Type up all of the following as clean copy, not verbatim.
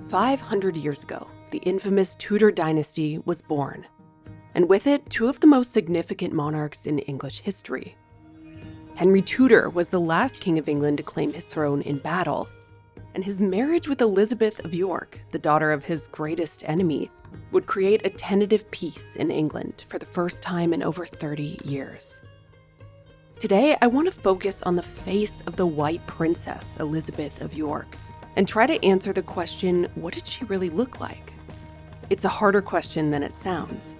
500 years ago, the infamous Tudor dynasty was born, and with it, two of the most significant monarchs in English history. Henry Tudor was the last king of England to claim his throne in battle, and his marriage with Elizabeth of York, the daughter of his greatest enemy, would create a tentative peace in England for the first time in over 30 years. Today, I want to focus on the face of the White Princess, Elizabeth of York, and try to answer the question, what did she really look like? It's a harder question than it sounds.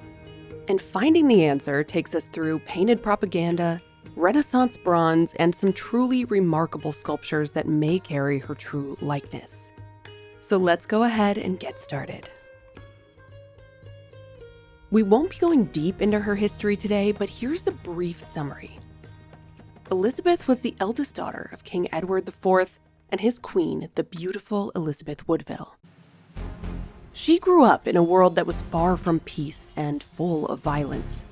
And finding the answer takes us through painted propaganda, Renaissance bronze, and some truly remarkable sculptures that may carry her true likeness. So let's go ahead and get started. We won't be going deep into her history today, but here's the brief summary. Elizabeth was the eldest daughter of King Edward IV and his queen, the beautiful Elizabeth Woodville. She grew up in a world that was far from peace and full of violence.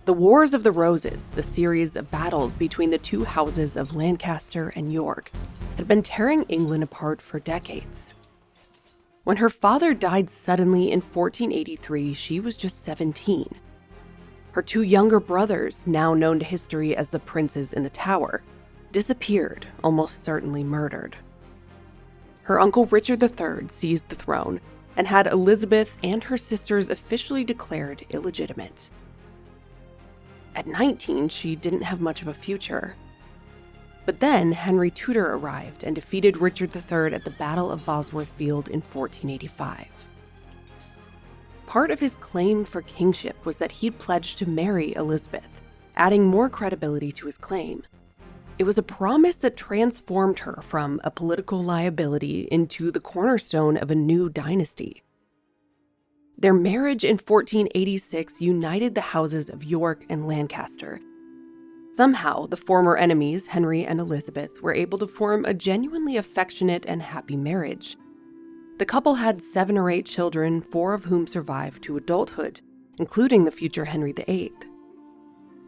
The Wars of the Roses, the series of battles between the two houses of Lancaster and York, had been tearing England apart for decades. When her father died suddenly in 1483, she was just 17. Her two younger brothers, now known to history as the Princes in the Tower, disappeared, almost certainly murdered. Her uncle Richard III seized the throne and had Elizabeth and her sisters officially declared illegitimate. At 19, she didn't have much of a future. But then Henry Tudor arrived and defeated Richard III at the Battle of Bosworth Field in 1485. Part of his claim for kingship was that he'd pledged to marry Elizabeth, adding more credibility to his claim. It was a promise that transformed her from a political liability into the cornerstone of a new dynasty. Their marriage in 1486 united the houses of York and Lancaster. Somehow, the former enemies, Henry and Elizabeth, were able to form a genuinely affectionate and happy marriage. The couple had 7 or 8 children, 4 of whom survived to adulthood, including the future Henry VIII.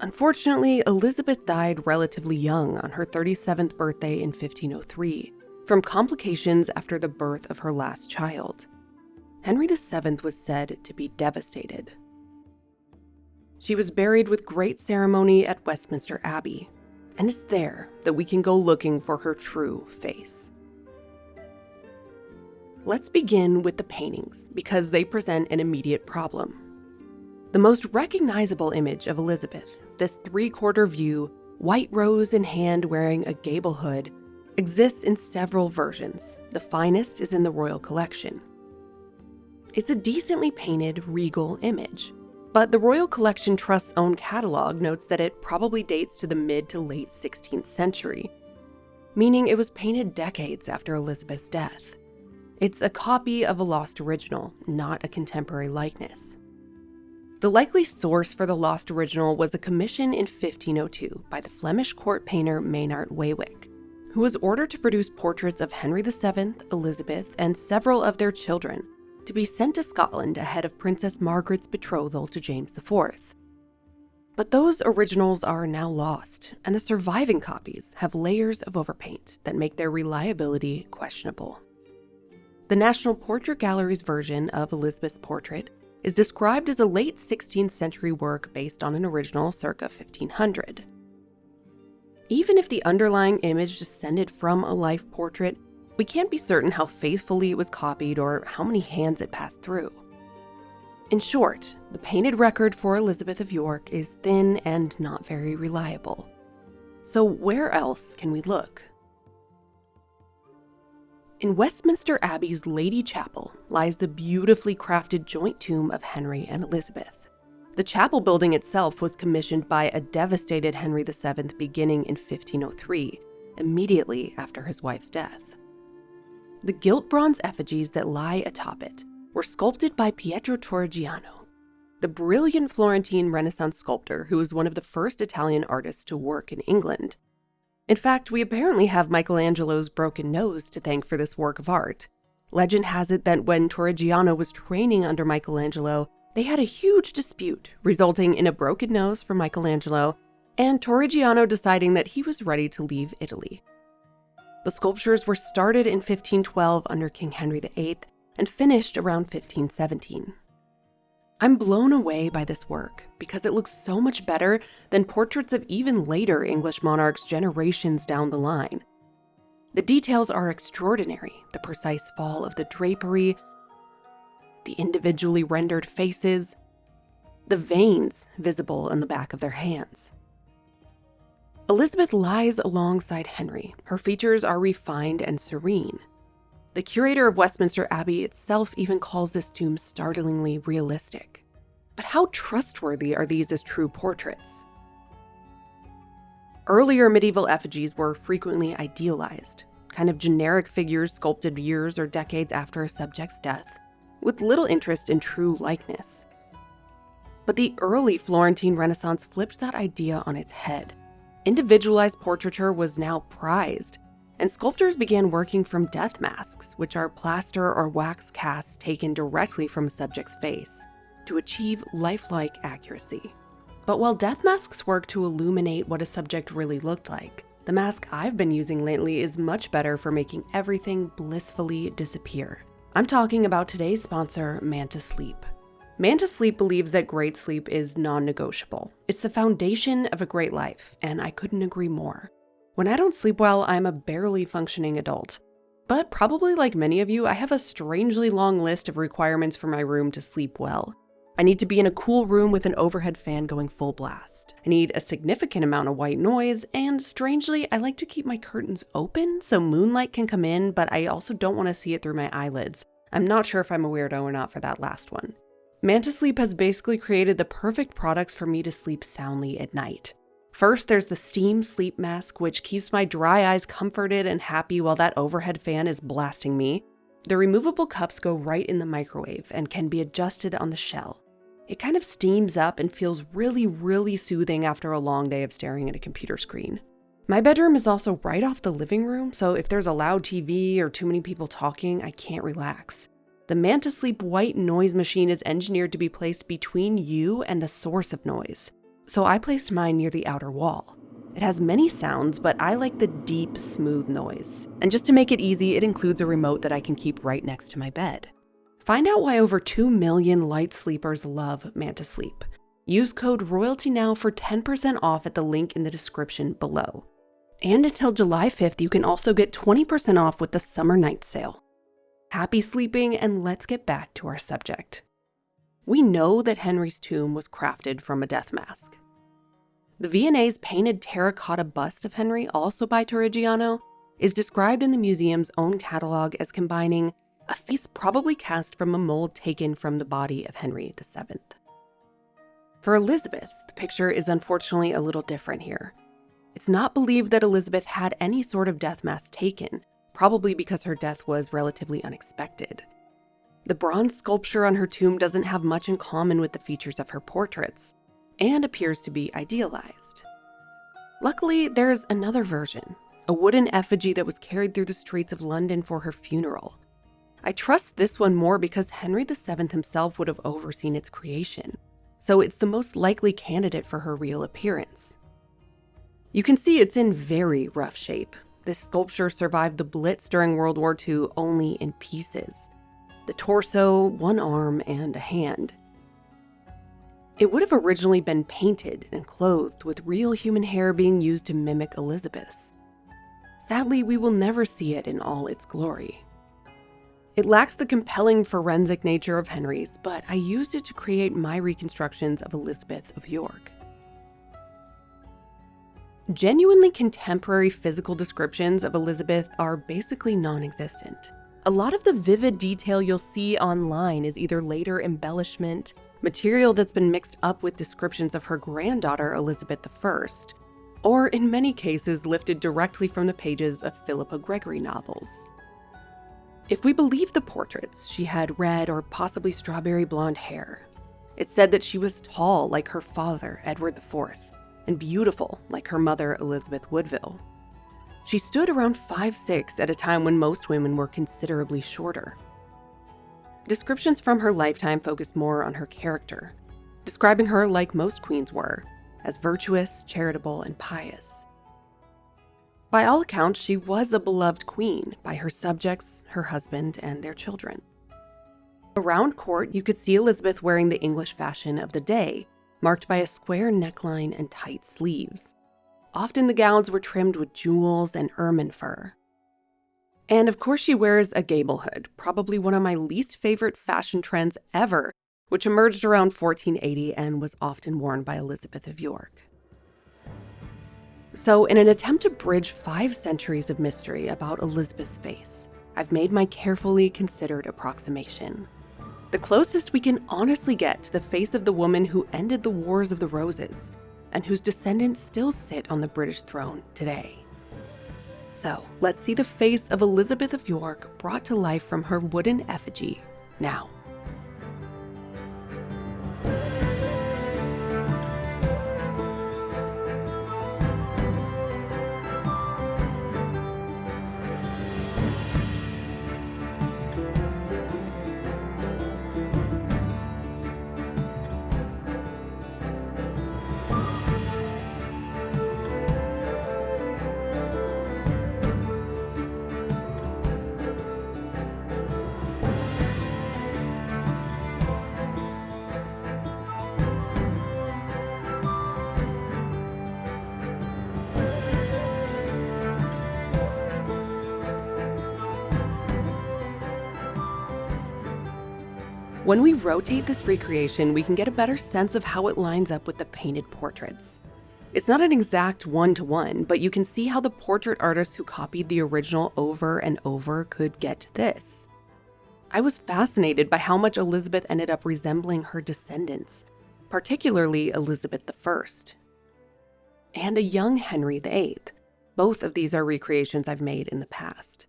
Unfortunately, Elizabeth died relatively young on her 37th birthday in 1503 from complications after the birth of her last child. Henry VII was said to be devastated. She was buried with great ceremony at Westminster Abbey, and it's there that we can go looking for her true face. Let's begin with the paintings, because they present an immediate problem. The most recognizable image of Elizabeth, this 3/4 view, white rose in hand wearing a gable hood, exists in several versions. The finest is in the Royal Collection. It's a decently painted, regal image, but the Royal Collection Trust's own catalog notes that it probably dates to the mid to late 16th century, meaning it was painted decades after Elizabeth's death. It's a copy of a lost original, not a contemporary likeness. The likely source for the lost original was a commission in 1502 by the Flemish court painter Maynard Weywick, who was ordered to produce portraits of Henry VII, Elizabeth, and several of their children to be sent to Scotland ahead of Princess Margaret's betrothal to James IV. But those originals are now lost, and the surviving copies have layers of overpaint that make their reliability questionable. The National Portrait Gallery's version of Elizabeth's portrait is described as a late 16th century work based on an original circa 1500. Even if the underlying image descended from a life portrait, we can't be certain how faithfully it was copied or how many hands it passed through. In short, the painted record for Elizabeth of York is thin and not very reliable. So where else can we look? In Westminster Abbey's Lady Chapel lies the beautifully crafted joint tomb of Henry and Elizabeth. The chapel building itself was commissioned by a devastated Henry VII beginning in 1503, immediately after his wife's death. The gilt bronze effigies that lie atop it were sculpted by Pietro Torrigiano, the brilliant Florentine Renaissance sculptor who was one of the first Italian artists to work in England. In fact, we apparently have Michelangelo's broken nose to thank for this work of art. Legend has it that when Torrigiano was training under Michelangelo, they had a huge dispute, resulting in a broken nose for Michelangelo, and Torrigiano deciding that he was ready to leave Italy. The sculptures were started in 1512 under King Henry VIII and finished around 1517. I'm blown away by this work because it looks so much better than portraits of even later English monarchs generations down the line. The details are extraordinary: the precise fall of the drapery, the individually rendered faces, the veins visible in the back of their hands. Elizabeth lies alongside Henry. Her features are refined and serene. The curator of Westminster Abbey itself even calls this tomb startlingly realistic. But how trustworthy are these as true portraits? Earlier medieval effigies were frequently idealized, kind of generic figures sculpted years or decades after a subject's death, with little interest in true likeness. But the early Florentine Renaissance flipped that idea on its head. Individualized portraiture was now prized, and sculptors began working from death masks, which are plaster or wax casts taken directly from a subject's face, to achieve lifelike accuracy. But while death masks work to illuminate what a subject really looked like, the mask I've been using lately is much better for making everything blissfully disappear. I'm talking about today's sponsor, Manta Sleep. Manta Sleep believes that great sleep is non-negotiable. It's the foundation of a great life, and I couldn't agree more. When I don't sleep well, I'm a barely functioning adult. But probably like many of you, I have a strangely long list of requirements for my room to sleep well. I need to be in a cool room with an overhead fan going full blast. I need a significant amount of white noise, and strangely, I like to keep my curtains open so moonlight can come in, but I also don't want to see it through my eyelids. I'm not sure if I'm a weirdo or not for that last one. Manta Sleep has basically created the perfect products for me to sleep soundly at night. First, there's the steam sleep mask, which keeps my dry eyes comforted and happy while that overhead fan is blasting me. The removable cups go right in the microwave and can be adjusted on the shell. It kind of steams up and feels really, really soothing after a long day of staring at a computer screen. My bedroom is also right off the living room, so if there's a loud TV or too many people talking, I can't relax. The Manta Sleep white noise machine is engineered to be placed between you and the source of noise, so I placed mine near the outer wall. It has many sounds, but I like the deep, smooth noise. And just to make it easy, it includes a remote that I can keep right next to my bed. Find out why over 2 million light sleepers love Manta Sleep. Use code ROYALTYNOW for 10% off at the link in the description below. And until July 5th, you can also get 20% off with the summer night sale. Happy sleeping, and let's get back to our subject. We know that Henry's tomb was crafted from a death mask. The V&A's painted terracotta bust of Henry, also by Torrigiano, is described in the museum's own catalog as combining a face probably cast from a mold taken from the body of Henry VII. For Elizabeth, the picture is unfortunately a little different here. It's not believed that Elizabeth had any sort of death mask taken, probably because her death was relatively unexpected. The bronze sculpture on her tomb doesn't have much in common with the features of her portraits, and appears to be idealized. Luckily, there's another version, a wooden effigy that was carried through the streets of London for her funeral. I trust this one more because Henry VII himself would have overseen its creation, so it's the most likely candidate for her real appearance. You can see it's in very rough shape. This sculpture survived the Blitz during World War II only in pieces. The torso, one arm, and a hand. It would have originally been painted and clothed with real human hair being used to mimic Elizabeth's. Sadly, we will never see it in all its glory. It lacks the compelling forensic nature of Henry's, but I used it to create my reconstructions of Elizabeth of York. Genuinely contemporary physical descriptions of Elizabeth are basically non-existent. A lot of the vivid detail you'll see online is either later embellishment, material that's been mixed up with descriptions of her granddaughter Elizabeth I, or in many cases lifted directly from the pages of Philippa Gregory novels. If we believe the portraits, she had red or possibly strawberry blonde hair. It's said that she was tall like her father, Edward IV, and beautiful like her mother, Elizabeth Woodville. She stood around 5'6" at a time when most women were considerably shorter. Descriptions from her lifetime focused more on her character, describing her like most queens were, as virtuous, charitable, and pious. By all accounts, she was a beloved queen by her subjects, her husband, and their children. Around court, you could see Elizabeth wearing the English fashion of the day, marked by a square neckline and tight sleeves. Often the gowns were trimmed with jewels and ermine fur. And of course she wears a gable hood, probably one of my least favorite fashion trends ever, which emerged around 1480 and was often worn by Elizabeth of York. So in an attempt to bridge 5 centuries of mystery about Elizabeth's face, I've made my carefully considered approximation. The closest we can honestly get to the face of the woman who ended the Wars of the Roses, and whose descendants still sit on the British throne today. So let's see the face of Elizabeth of York brought to life from her wooden effigy now. When we rotate this recreation, we can get a better sense of how it lines up with the painted portraits. It's not an exact one-to-one, but you can see how the portrait artists who copied the original over and over could get to this. I was fascinated by how much Elizabeth ended up resembling her descendants, particularly Elizabeth I, and a young Henry VIII. Both of these are recreations I've made in the past.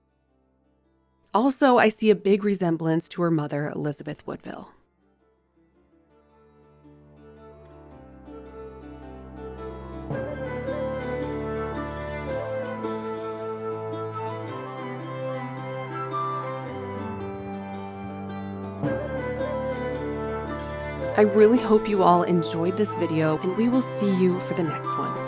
Also, I see a big resemblance to her mother, Elizabeth Woodville. I really hope you all enjoyed this video, and we will see you for the next one.